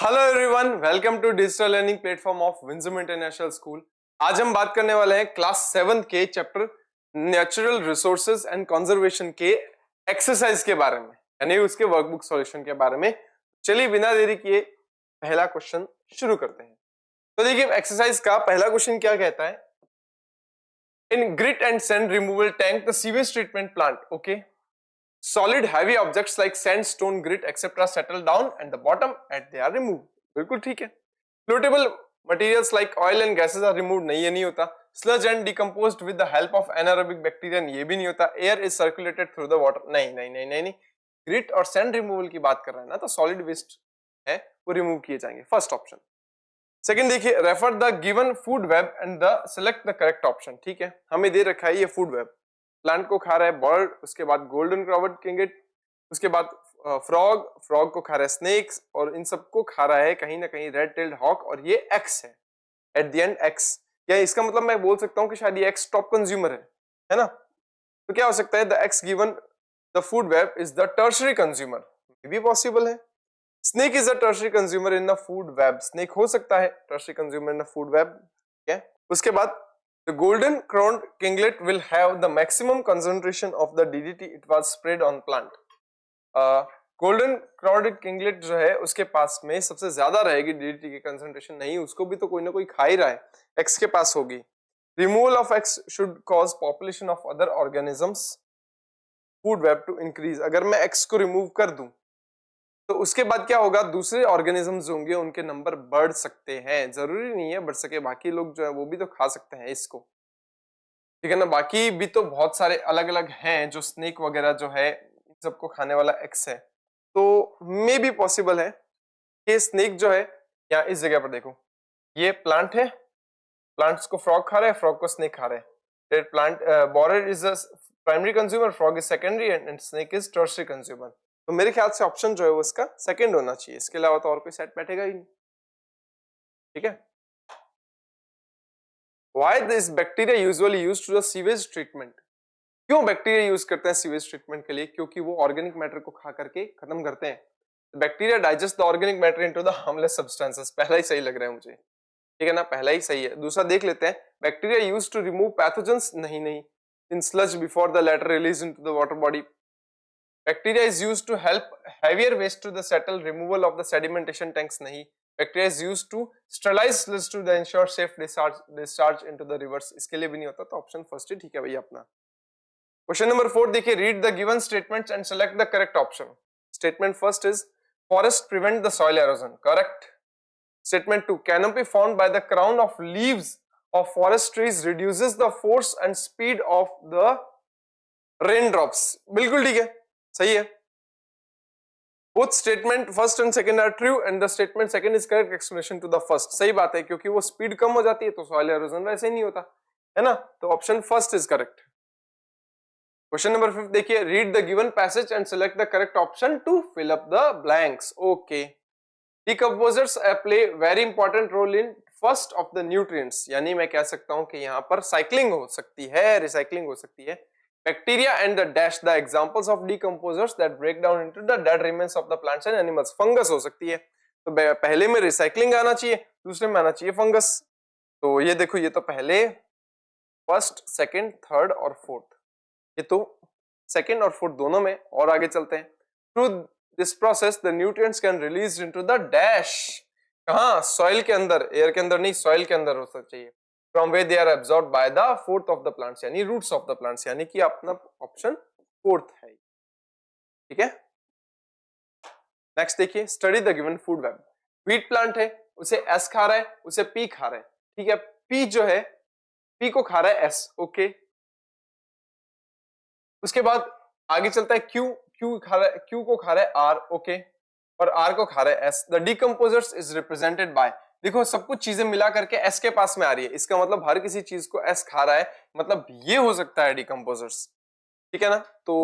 Hello everyone, welcome to digital learning platform of Vinjam international school. आज हम बात करने वाले हैं क्लास 7 के chapter natural resources and conservation के एक्सरसाइज के बारे में, यानी उसके वर्कबुक सॉल्यूशन के बारे में। चलिए बिना देरी किए पहला क्वेश्चन शुरू करते हैं। तो देखिए एक्सरसाइज का पहला क्वेश्चन क्या कहता है। In grit and sand removal tank the sewage treatment plant, okay, solid heavy objects like sand, stone, grit etc settle down at the bottom and they are removed। बिल्कुल ठीक है। floatable materials like oil and gases are removed, नहीं ये नहीं होता। sludge and decomposed with the help of anaerobic bacteria, ये भी नहीं होता। air is circulated through the water, नहीं नहीं नहीं नहीं नहीं। grit और sand removal की बात कर रहे हैं ना, तो solid waste है वो रिमूव किए जाएंगे, फर्स्ट ऑप्शन। सेकंड देखिए, refer the given food web and the select the correct option. ठीक है, हमें दे रखा है ये फूड वेब, प्लांट को खा रहा है बर्ड, उसके बाद गोल्डन क्रॉवर्ड किंगेट, उसके बाद फ्रॉग, फ्रॉग को खा रहा है स्नेक्स, और इन सबको खा रहा है कहीं ना कहीं रेड टेल्ड हॉक, और ये एक्स है एट द एंड एक्स। या इसका मतलब मैं बोल सकता हूँ कि शायद ये एक्स टॉप कंज्यूमर है ना। तो क्या हो सकता है, the x given the food web is the tertiary consumer, ये भी पॉसिबल है। Snake is a tertiary consumer in the food web, snake हो सकता है tertiary consumer in the food web. ठीक है, उसके बाद the golden crowned kinglet will have the maximum concentration of the DDT it was sprayed on plant। Golden crowded kinglet जो है उसके पास में सबसे ज्यादा रहेगी DDT की कंसंट्रेशन, नहीं उसको भी तो कोई ना कोई खा ही रहा है, एक्स के पास होगी। Removal of x should cause population of other organisms food web two increase, अगर मैं एक्स को रिमूव कर दूं तो उसके बाद क्या होगा, दूसरे ऑर्गेनिजम्स होंगे उनके नंबर बढ़ सकते हैं, जरूरी नहीं है बढ़ सके, बाकी लोग जो है वो भी तो खा सकते हैं इसको, ठीक है ना। बाकी भी तो बहुत सारे अलग अलग हैं जो स्नेक वगैरह जो है इन सबको खाने वाला एक्स है, तो मे भी पॉसिबल है कि स्नेक जो है, या इस जगह पर देखो ये प्लांट है, प्लांट्स को फ्रॉग खा रहा है, फ्रॉग को स्नेक खा रहा है। Plant borer is a primary consumer, frog is secondary and snake is tertiary consumer. तो मेरे ख्याल से ऑप्शन जो है वो इसका सेकंड होना चाहिए, इसके अलावा तो और कोई सेट बैठेगा ही नहीं। ठीक है, Why this bacteria usually used to the sewage treatment? क्यों बैक्टीरिया यूज करते हैं सीवेज ट्रीटमेंट के लिए? क्योंकि वो ऑर्गेनिक मैटर को खा करके खत्म करते हैं। Bacteria digest the organic matter into the harmless substances, पहला ही सही लग रहा है मुझे, ठीक है ना, पहला ही सही है। दूसरा देख लेते हैं, bacteria use to remove pathogens, नहीं नहीं, in sludge before the latter release into the water body. Bacteria is used to help heavier waste to the settle, removal of the sedimentation tanks नहीं। Bacteria is used to sterilize sludge to the ensure safe discharge into the rivers, इसके लिए भी नहीं होता, तो option first ही ठीक है भैया अपना। क्वेश्चन नंबर 4 देखिए, read the given statements and select the correct option. Statement first is forest prevent the soil halogen, correct. Statement 2, canopy formed by the crown of leaves of forest trees reduces the force and speed of the raindrops, बिल्कुल ठीक है, सही है। Both statement first and second are true and the statement second is correct explanation to the first, सही बात है, क्योंकि वो स्पीड कम हो जाती है तो सॉइल एरोजन वैसे ही नहीं होता है ना, तो option first is correct. Question number 5 देखिए, read the given passage and select the correct option to fill up the blanks. Okay, decomposers play very important role in first of the nutrients, यानी मैं कह सकता हूं कि यहाँ पर cycling हो सकती है, रिसाइक्लिंग हो सकती है। Bacteria and the dash the examples of decomposers that break down into the dead remains of the plants and animals, fungus हो सकती है, तो पहले में रिसाइक्लिंग आना चाहिए, दूसरे में आना चाहिए फंगस। तो ये देखो, ये तो पहले फर्स्ट, सेकंड, थर्ड और फोर्थ, ये तो सेकंड और फोर्थ दोनों में, और आगे चलते हैं। Through this process the nutrients can release into the dash, कहां, सॉइल के अंदर, एयर के अंदर नहीं, सॉइल के अंदर हो सकना चाहिए। From where they are absorbed by the fourth of the plants, यानी roots of the plants, यानी कि अपना ऑप्शन फोर्थ है, ठीक है। नेक्स्ट देखिए, study the given food web. Wheat plant है, उसे एस खा रहा है, उसे पी खा रहा है, ठीक है। पी जो है, पी को खा रहा है एस, ओके। उसके बाद आगे चलता है क्यू, क्यू खा रहा है, क्यू को खा रहा है आर, ओके, और आर को खा रहा है S. The decomposers is represented by, देखो सब कुछ चीजें मिला करके एस के पास में आ रही है, इसका मतलब हर किसी चीज को एस खा रहा है, मतलब ये हो सकता है डिकम्पोजर्स, ठीक है ना। तो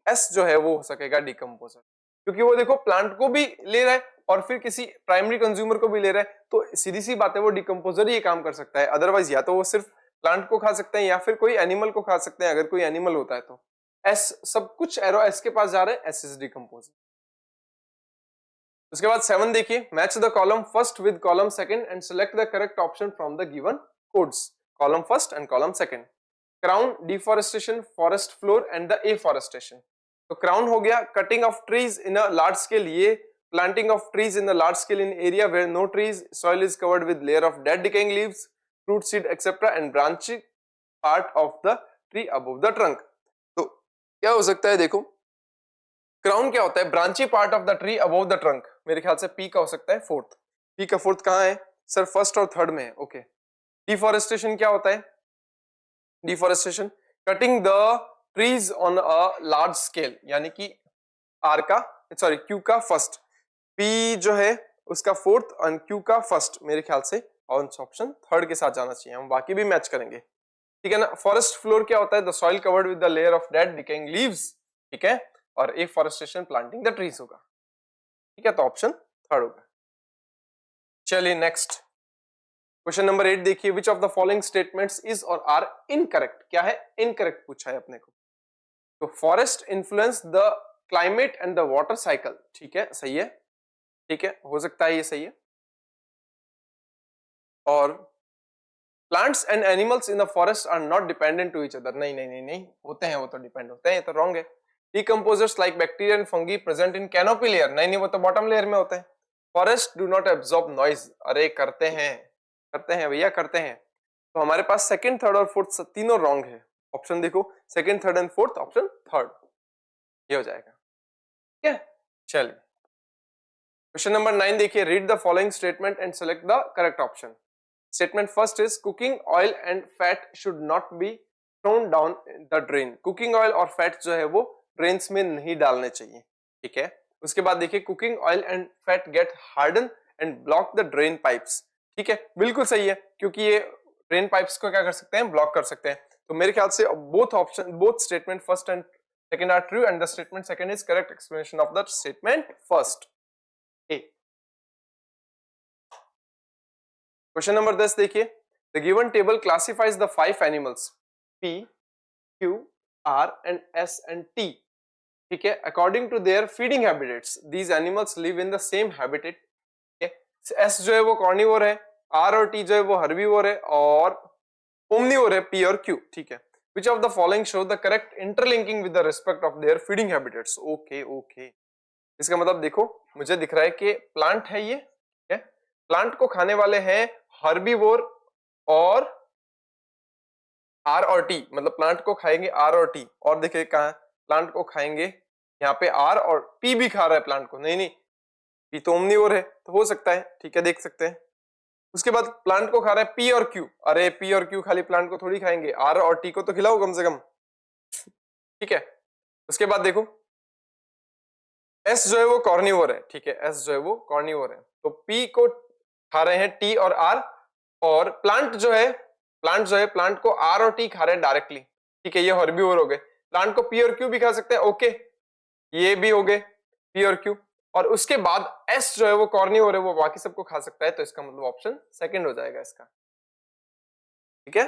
एस जो है वो हो सकेगा डिकम्पोजर, क्योंकि वो देखो प्लांट को भी ले रहा है और फिर किसी प्राइमरी कंज्यूमर को भी ले रहा है, तो सीधी सी बात है वो डिकम्पोजर ही ये काम कर सकता है। अदरवाइज या तो वो सिर्फ प्लांट को खा सकते हैं या फिर कोई एनिमल को खा सकते हैं, अगर कोई एनिमल होता है तो। एस, सब कुछ एरो एस के पास जा रहा है, एस इज डिकम्पोजर। उसके बाद 7 देखिए, match the column first with column second and select the correct option from the given codes, column first and column second. Crown, deforestation, forest floor and the afforestation. तो crown हो गया cutting of trees in a large scale, ये planting of trees in the large scale in area where no trees, soil is covered with layer of dead decaying leaves, fruit, seed, etc. and branching part of the tree above the trunk। तो क्या हो सकता है, देखो crown क्या होता है, branchy part of the tree above the trunk, मेरे ख्याल से पी का हो सकता है फोर्थ। पी का फोर्थ कहाँ है सर, फर्स्ट और थर्ड में है, ओके। डिफॉरेस्टेशन क्या होता है, deforestation cutting the trees on a large scale, यानी कि आर का सॉरी क्यू का फर्स्ट, पी जो है उसका फोर्थ और क्यू का फर्स्ट, मेरे ख्याल से ऑप्शन थर्ड के साथ जाना चाहिए, हम बाकी भी मैच करेंगे, ठीक है ना। फॉरेस्ट फ्लोर क्या होता है, the soil covered with the layer of dead decaying leaves, ठीक है, और एफॉरेस्टेशन प्लांटिंग द ट्रीज होगा, ठीक है, तो ऑप्शन थर्ड होगा। चलिए नेक्स्ट क्वेश्चन नंबर 8 देखिए, विच of the following statements is और आर इनकरेक्ट, क्या है इनकरेक्ट पूछा है अपने को। तो forest influence the climate and the water cycle, ठीक है सही है, ठीक है हो सकता है ये सही है। और plants and animals in the forest are not dependent to each other, नहीं नहीं नहीं नहीं होते हैं, वो तो डिपेंड होते हैं, ये तो रॉन्ग है। Decomposers like bacteria and fungi present in canopy layer, नहीं नहीं वो तो बॉटम लेयर में होते हैं। Forest do not absorb noise, अरे करते हैं भैया करते हैं। तो हमारे पास सेकंड थर्ड और फोर्थ तीनों रॉन्ग है, ऑप्शन देखो second third and fourth, option third ये हो जाएगा, ठीक है। चलिए क्वेश्चन नंबर 9 देखिए, read the following statement and select the correct option. Statement first is cooking oil and fat should not be thrown down the drain, cooking oil और fat जो है वो ड्रेन्स में नहीं डालने चाहिए, ठीक है। उसके बाद देखिए cooking oil and fat get harden and block the drain pipes, ठीक है बिल्कुल सही है, क्योंकि ये ड्रेन पाइप्स को क्या कर सकते हैं, ब्लॉक कर सकते हैं। तो मेरे ख्याल से both option, both statement first and second are true and the statement second is correct explanation of the statement first. A question number 10 देखिए, the given table classifies the 5 animals P, Q, R and S and T, ठीक है, according to their feeding habitats, these animals live in the same habitat, S जो है वो carnivore है, R और T जो है वो हर्बीवोर है, और ओमनीवोर है P और Q, ठीक है। Which of the following show the correct interlinking with the respect of their feeding habitats? Okay okay, इसका मतलब देखो मुझे दिख रहा है कि प्लांट है ये, ठीक है, प्लांट को खाने वाले हैं हर्बीवोर और आर और टी, मतलब प्लांट को खाएंगे आर और टी, और देखिए कहा प्लांट को खाएंगे, यहाँ पे आर और पी भी खा रहा है प्लांट को, नहीं नहीं पी तो ओमनीवोर है, तो हो सकता है, ठीक है देख सकते हैं। उसके बाद प्लांट को खा रहा है पी और क्यू, अरे पी और क्यू खाली प्लांट को थोड़ी खाएंगे, आर और टी को तो खिलाओ कम से कम, ठीक है। उसके बाद देखो एस जो है वो कॉर्निवोर है, ठीक है, एस जो है वो कॉर्निवोर है, तो पी को खा रहे हैं टी और आर, और प्लांट जो है प्लांट को आर और टी खा रहे हैं डायरेक्टली, ठीक है, ये हर्बीवोर हो गए। प्लांट को पी और क्यू भी खा सकते हैं, ओके ये भी हो गए पी और क्यू, और उसके बाद एस जो है वो कॉर्निवोर है, वो बाकी सबको खा सकता है, तो इसका मतलब ऑप्शन सेकंड हो जाएगा इसका, ठीक है।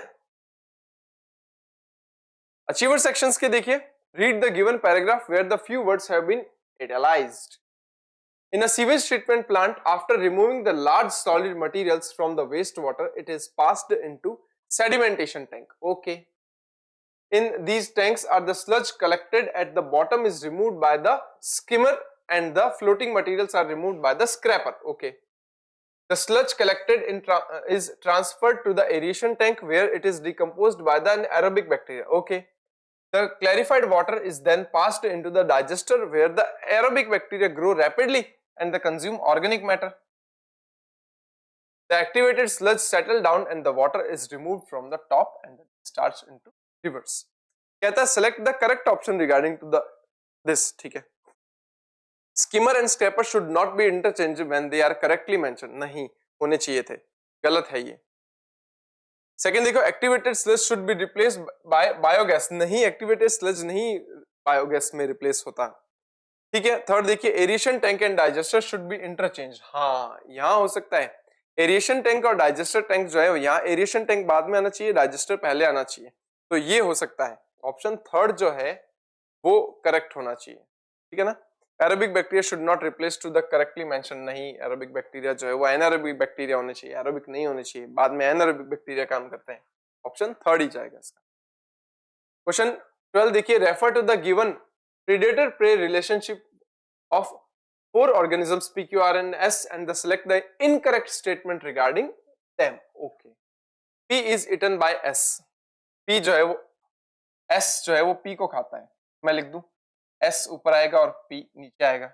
अचीवर सेक्शंस के देखिए, read the given paragraph where the few words have been italicised. In a sewage treatment plant, after removing the large solid materials from the wastewater, it is passed into sedimentation tank. Okay. In these tanks are the sludge collected at the bottom is removed by the skimmer and the floating materials are removed by the scraper. Okay. The sludge collected is transferred to the aeration tank where it is decomposed by the anaerobic bacteria. Okay. The clarified water is then passed into the digester where the aerobic bacteria grow rapidly and they consume organic matter. The activated sludge settle down and the water is removed from the top and discharged into rivers. कहता है select the correct option regarding to the this, ठीक है। Skimmer and scraper should not be interchanged when they are correctly mentioned, नहीं होने चाहिए थे, गलत है ये। सेकेंड देखो activated sludge should be replace by biogas, नहीं एक्टिवेटेड स्लज नहीं बायोगैस में रिप्लेस होता, ठीक है। थर्ड देखिए aeration tank and digester should be interchange, हाँ यहाँ हो सकता है एरिएशन टैंक और डाइजेस्टर टैंक जो है यहाँ एरिएशन टैंक बाद में आना चाहिए, डाइजेस्टर पहले आना चाहिए, तो ये हो सकता है ऑप्शन थर्ड जो है वो करेक्ट होना चाहिए, ठीक है ना। Aerobic bacteria should not replace to the correctly mention, नहीं एरोबिक बैक्टीरिया जो है वो एनारोबिक बैक्टीरिया होने चाहिए, एरोबिक नहीं होने चाहिए, बाद में एनारोबिक बैक्टीरिया काम करते हैं। ऑप्शन थर्ड ही जाएगा इसका। क्वेश्चन 12 देखिए, refer to the given predator prey relationship of four organisms PQR and S and the select the incorrect statement regarding them. Okay, P is eaten by S, P जो है वो S जो है वो P को खाता है, मैं लिख दूं S ऊपर आएगा और P नीचे आएगा।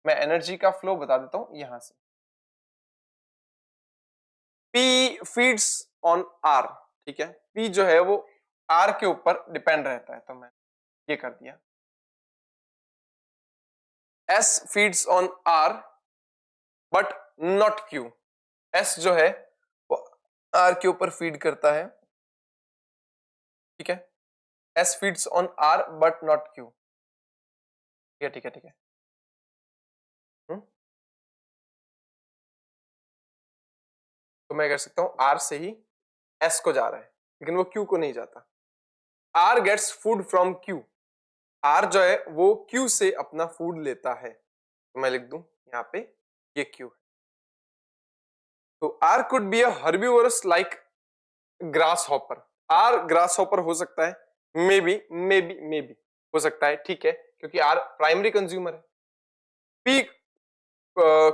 मैं एनर्जी का फ्लो बता देता हूं यहां से, P फीड्स ऑन R, ठीक है, P जो है वो R के ऊपर डिपेंड रहता है, तो मैं ये कर दिया। S feeds on R but not Q, S जो है वो R के ऊपर फीड करता है, ठीक है, S feeds on R but not Q, ठीक है ठीक है ठीक है। तो मैं कह सकता हूं R से ही S को जा रहा है, लेकिन वो Q को नहीं जाता। R gets food from Q, R जो है वो Q से अपना फूड लेता है, तो मैं लिख दूं यहाँ पे ये Q है। तो R could be a herbivorous like grasshopper, R grasshopper हो सकता है, मे बी हो सकता है, ठीक है, क्योंकि R प्राइमरी कंज्यूमर है। P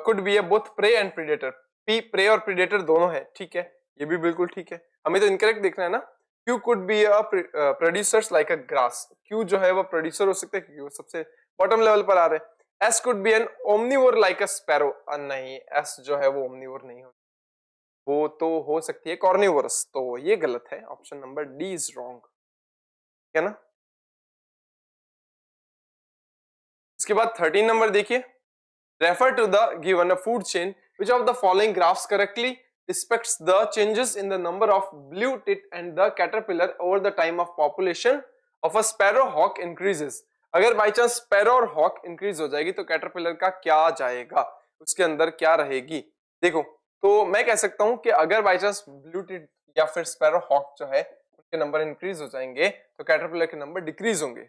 could be a both prey and predator, P prey और प्रीडेटर दोनों है, ठीक है, ये भी बिल्कुल ठीक है, हमें तो इनकरेक्ट देखना है ना। Q could be a producers like a grass, Q जो है वो प्रोड्यूसर हो सकता है क्योंकि वो सबसे बॉटम लेवल पर आ रहे हैं। S could be an omnivore like a sparrow, नहीं S जो है वो ओमनीवोर नहीं हो, वो तो हो सकती है कॉर्निवोरस, तो ये गलत है, option number D is wrong, है ना। इसके बाद 13 नंबर देखिए, refer to the given a food chain which of the following graphs correctly depicts the changes in the number of blue tit and the caterpillar over the time of population of a sparrow hawk increases। अगर by chance sparrow और hoc increase हो जाएगी तो caterpillar का क्या जाएगा, उसके अंदर क्या रहेगी। देखो, तो मैं कह सकता हूं कि अगर बाई चांस ब्लू टिट या फिर स्पैरो हॉक जो है उनके नंबर इंक्रीज हो जाएंगे तो कैटरपिलर के नंबर डिक्रीज होंगे,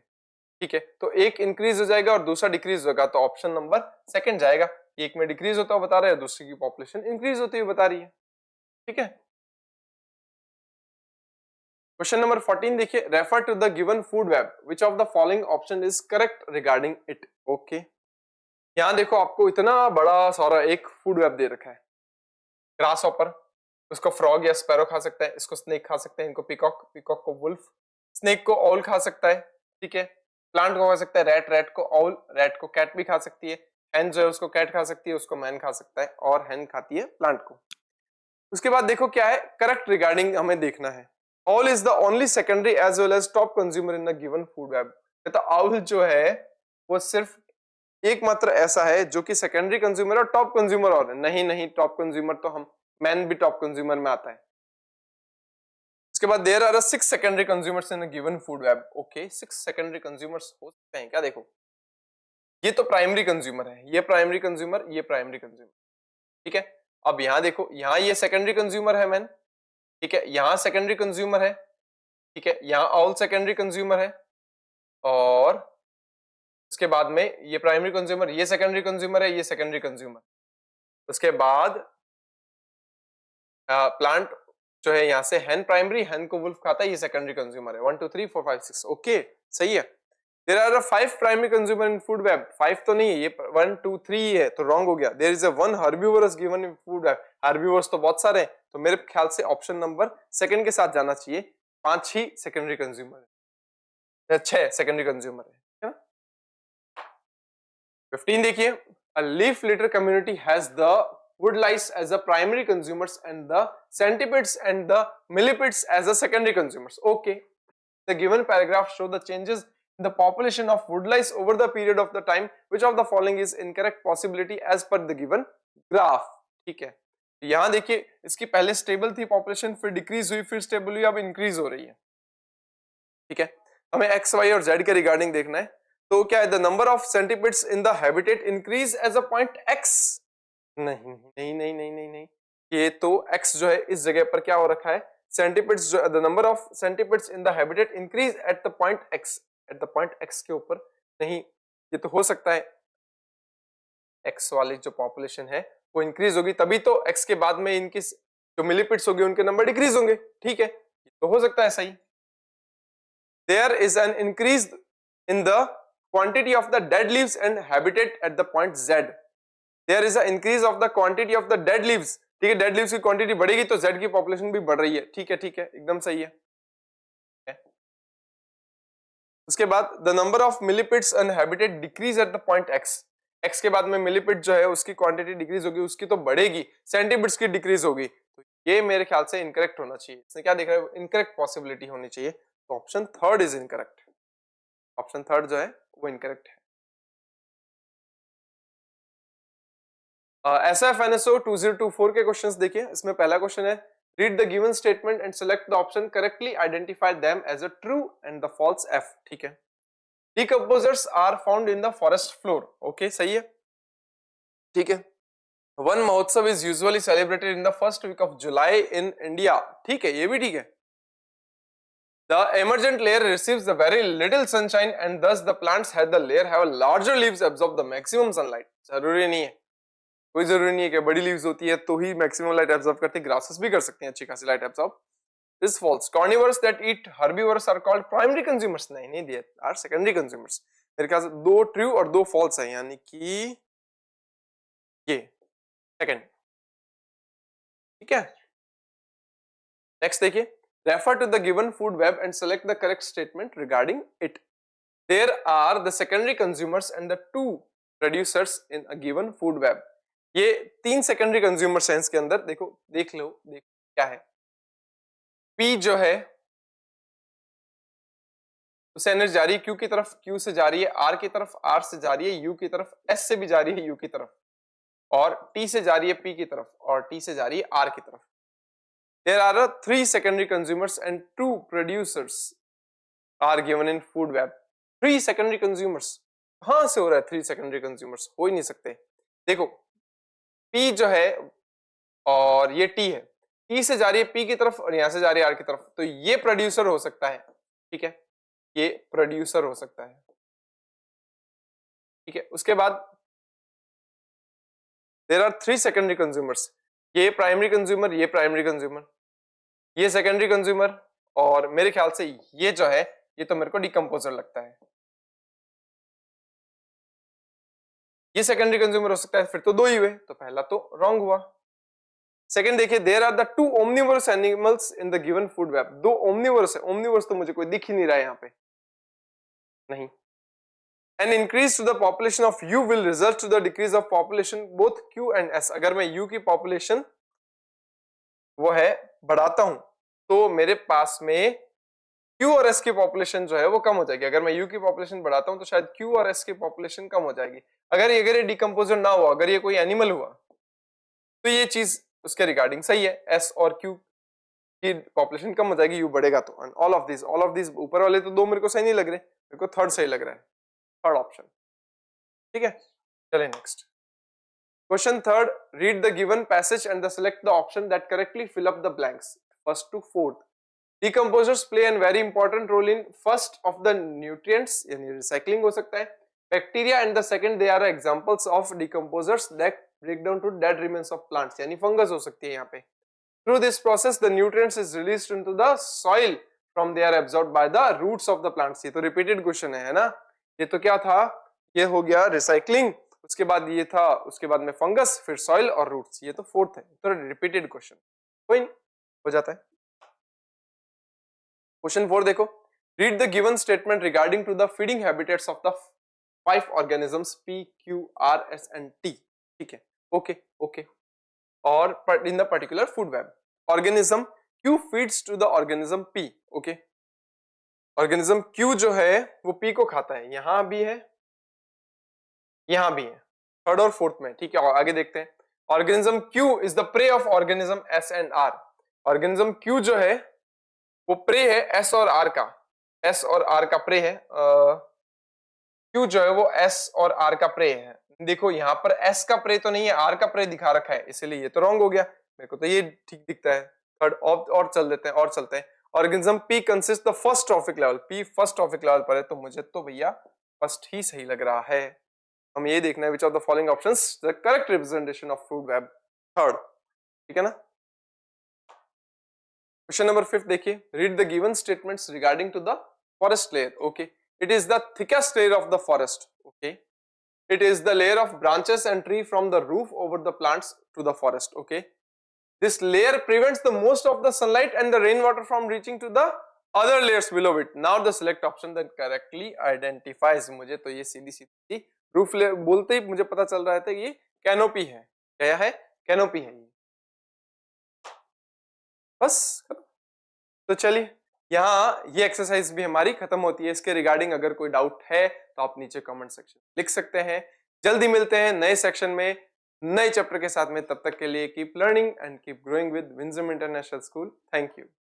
ठीक है, तो एक इंक्रीज हो जाएगा और दूसरा डिक्रीज होगा, तो ऑप्शन नंबर सेकंड जाएगा, एक में डिक्रीज होता हुआ बता रहे हैं, दूसरी की पॉपुलेशन इंक्रीज होती हुई बता रही है, ठीक है। क्वेश्चन नंबर 14 देखिए, refer to the given food web which of the following option is correct regarding it. Okay, यहां देखो आपको इतना बड़ा सारा एक फूड वेब दे रखा है, ग्रास हॉपर, उसको फ्रॉग या स्पैरो खा सकता है, इसको स्नेक खा सकते हैं, इनको पिकॉक, पिकॉक को वुल्फ, स्नेक को ऑल खा सकता है, ठीक है, प्लांट को खा सकता है रैट, रैट को ऑल, रैट को कैट भी खा सकती है, हैन जो है उसको कैट खा सकती है, उसको मैन खा सकता है, और हैन खाती है प्लांट को। उसके बाद देखो क्या है करेक्ट रिगार्डिंग हमें देखना है, owl is the only secondary as well as top consumer in the given food web. तो ऑल जो है वो सिर्फ एकमात्र ऐसा है जो कि सेकेंडरी कंज्यूमर और टॉप कंज्यूमर और है, नहीं नहीं टॉप कंज्यूमर तो हम मैन भी टॉप कंज्यूमर में आता है। इसके बाद there are 6 secondary consumers in a given food web. Okay, 6 secondary consumers हो सकते हैं क्या, देखो ये तो प्राइमरी कंज्यूमर है, ये प्राइमरी कंज्यूमर, ये प्राइमरी कंज्यूमर, ठीक है। अब यहां देखो, यहां ये सेकेंडरी कंज्यूमर है मैन, ठीक है, यहां सेकेंडरी कंज्यूमर है, ठीक है, यहां ऑल सेकेंडरी कंज्यूमर है, और उसके बाद में ये प्राइमरी कंज्यूमर, ये सेकेंडरी कंज्यूमर है, ये सेकेंडरी कंज्यूमर, उसके बाद प्लांट जो है यहाँ से हैन प्राइमरी, हैन को वुल्फ खाता है, ये सेकेंडरी कंज्यूमर है। 1 2 3 4 5 6, ओके सही है। There are 5 primary consumer in food web, 5 तो नहीं है, ये 1 2 3 है, तो रॉन्ग हो गया। There is a 1 herbivorous given in food web, herbivorous तो बहुत सारे हैं, तो मेरे ख्याल से ऑप्शन नंबर सेकंड के साथ जाना चाहिए, 5 ही सेकेंडरी कंज्यूमर है, 6 सेकेंडरी कंज्यूमर है ना। 15 देखिए, a leaf litre community has the wood lice as the primary consumers and the centipedes and the millipedes as the secondary consumers. Okay, the given paragraph show the changes in the population of wood lice over the period of the time, which of the following is incorrect possibility as per the given graph। ठीक है, यहां देखिए इसकी पहले stable थी population, फिर decrease हुई, फिर स्टेबल हुई, अब इंक्रीज हो रही है, ठीक है। हमें एक्स वाई और जेड के रिगार्डिंग देखना है, तो क्या है, the number of centipedes in the habitat increase as a point X, नहीं नहीं नहीं नहीं नहीं नहीं, ये तो x जो है इस जगह पर क्या हो रखा है, सेंटीपिड्स जो the number of centipedes in the habitat increase at the point x, at the point x के ऊपर नहीं ये तो हो सकता है एक्स वाली जो पॉपुलेशन है वो इंक्रीज होगी, तभी तो एक्स के बाद में इनकी जो मिलिपिड्स होगी उनके नंबर डिक्रीज होंगे, ठीक है, तो हो सकता है सही। There is an increase in the quantity of the dead leaves and habitat at the point Z. There is a increase of the quantity of the dead leaves, ठीक है, डेड लीव्स की क्वांटिटी बढ़ेगी तो Z की population भी बढ़ रही है, ठीक है, ठीक है, एकदम सही है। उसके बाद the number of millipedes and habitat decrease at the point X, X के बाद में मिलिपिड जो है उसकी क्वांटिटी डिक्रीज होगी, उसकी तो बढ़ेगी, सेंटीपिड्स की डिक्रीज होगी, तो ये मेरे ख्याल से इनकरेक्ट होना चाहिए। इसने क्या देखा है, इनकरेक्ट पॉसिबिलिटी होनी चाहिए, तो option third is incorrect, option third जो है वो इनकरेक्ट है। SFNSO 2024 के क्वेश्चंस देखिए, इसमें पहला क्वेश्चन है read the given statement and select the option correctly identify them as a true and the false F, ठीक है। Decomposers are found in the forest floor, okay सही है, ठीक है। Van Mahotsav is usually celebrated in the first week of July in India, ठीक है, ये भी ठीक है। The emergent layer receives the very little sunshine and thus the plants had the layer have larger leaves absorb the maximum sunlight, जरूरी नहीं है, कोई जरूरी नहीं है कि बड़ी लीव्स होती है तो ही मैक्सिमम लाइट एब्जॉर्ब करती है, ग्रासेस भी कर सकते हैं अच्छी खासी light absorb. This false. Carnivores that eat herbivores are called primary consumers. नहीं, they are secondary consumers. मेरे ख्याल से दो ट्रू और दो फॉल्स है, यानी कि ये सेकंड, ठीक है। नेक्स्ट देखिए, refer to the given food web and select the correct statement regarding it. There are the secondary consumers and the two producers in a given food web. ये तीन सेकेंडरी कंज्यूमर्स हैं इसके अंदर, देखो देख लो, देख क्या है, P जो है उससे एनर्जी जा रही है Q की तरफ, Q से जा रही है R की तरफ, R से जा रही है U की तरफ, S से भी जा रही है U की तरफ, और T से जा रही है P की तरफ, और T से जा रही है R की तरफ। There are three secondary consumers and two producers are given in food web. Three secondary consumers कहां से हो रहा है, three secondary consumers हो ही नहीं सकते। देखो P जो है और ये T है, T से जा रही है P की तरफ और यहां से जा रही है R की तरफ, तो ये प्रोड्यूसर हो सकता है, ठीक है, ये प्रोड्यूसर हो सकता है, ठीक है। उसके बाद there are three secondary consumers, ये प्राइमरी कंज्यूमर, ये प्राइमरी कंज्यूमर, ये सेकेंडरी कंज्यूमर, और मेरे ख्याल से ये जो है ये तो मेरे को डिकम्पोजर लगता है, ये सेकेंडरी कंज्यूमर हो सकता है, फिर तो दो ही हुए, तो पहला तो रॉन्ग हुआ। सेकंड देखिए, there are the two omnivorous animals in the given food web, दो ओमनिवोरस है, ओमनिवोरस तो मुझे कोई दिख ही नहीं रहा है यहाँ पे, नहीं। An increase to the population of U will result to the decrease of population both Q and S। अगर मैं U की population वो है बढ़ाता हूं तो मेरे पास में Q और S की population जो है वो कम हो जाएगी। अगर मैं U की population बढ़ाता हूं तो शायद Q और S की population कम हो जाएगी। अगर ये डिकम्पोजर ना हुआ, अगर ये कोई एनिमल हुआ, तो ये चीज उसके रिगार्डिंग सही है, S और Q की पॉपुलेशन कम हो जाएगी, U बढ़ेगा तो। ऑल ऑफ दिस ऊपर वाले तो दो मेरे को सही नहीं लग रहे, मेरे को थर्ड सही लग रहा है, थर्ड ऑप्शन, ठीक है। चलिए next question third, read the given passage and select the option that correctly fill up the blanks first to fourth. Decomposers play a very important role in first of the nutrients, यानी recycling हो सकता है, bacteria, and the second they are examples of decomposers that break down to dead remains of plants, यानी fungus हो सकती है यहाँ पे। Through this process the nutrients is released into the soil from they are absorbed by the roots of the plants। ये तो repeated question है ना, ये तो क्या था, ये हो गया रिसाइकलिंग, उसके बाद ये था, उसके बाद में फंगस, फिर सॉइल और रूट्स, ये तो फोर्थ है, तो रिपीटेड क्वेश्चन, कोई नहीं, हो जाता है। क्वेश्चन 4 देखो, read the given statement regarding to the feeding habitats of the 5 organisms P, Q, R, S and T, ठीक है, ओके ओके। और in the particular food web, organism Q feeds to the organism P, okay. Organism Q जो है वो P को खाता है, यहां भी है, यहां भी है, थर्ड और फोर्थ में, ठीक है। और आगे देखते हैं, organism Q is the prey of organism S and R। Organism Q जो है वो प्रे है S और R का, S और R का प्रे है, Q जो है वो S और R का प्रे है। देखो यहाँ पर S का प्रे तो नहीं है, R का प्रे दिखा रखा है, इसलिए ये तो रॉन्ग हो गया, मेरे को तो ये ठीक दिखता है। थर्ड और चल देते हैं, और चलते हैं। Organism P consist the first trophic level, P first trophic level पर है, तो मुझे तो भैया फर्स्ट ही सही लग रहा है। हम ये देखना है which of the following options the correct representation of fruit web, third, ठीक है ना। क्वेश्चन नंबर 5 देखिए, read the given statements regarding to the forest layer. Okay, it is the thickest layer of the forest. Okay, it is the layer of branches and tree from the roof over the plants to the forest. Okay, this layer prevents the most of the sunlight and the rainwater from reaching to the other layers below it. Now the select option that correctly identifies. मुझे तो ये सीधी सीधी roof layer बोलते ही मुझे पता चल रहा था कि ये कैनोपी है। क्या है? कैनोपी है ये। बस, तो चलिए यहाँ ये एक्सरसाइज भी हमारी खत्म होती है। इसके रिगार्डिंग अगर कोई डाउट है तो आप नीचे कमेंट सेक्शन लिख सकते हैं। जल्दी मिलते हैं नए सेक्शन में नए चैप्टर के साथ में। तब तक के लिए keep learning and keep growing with Vinjam international school. Thank you.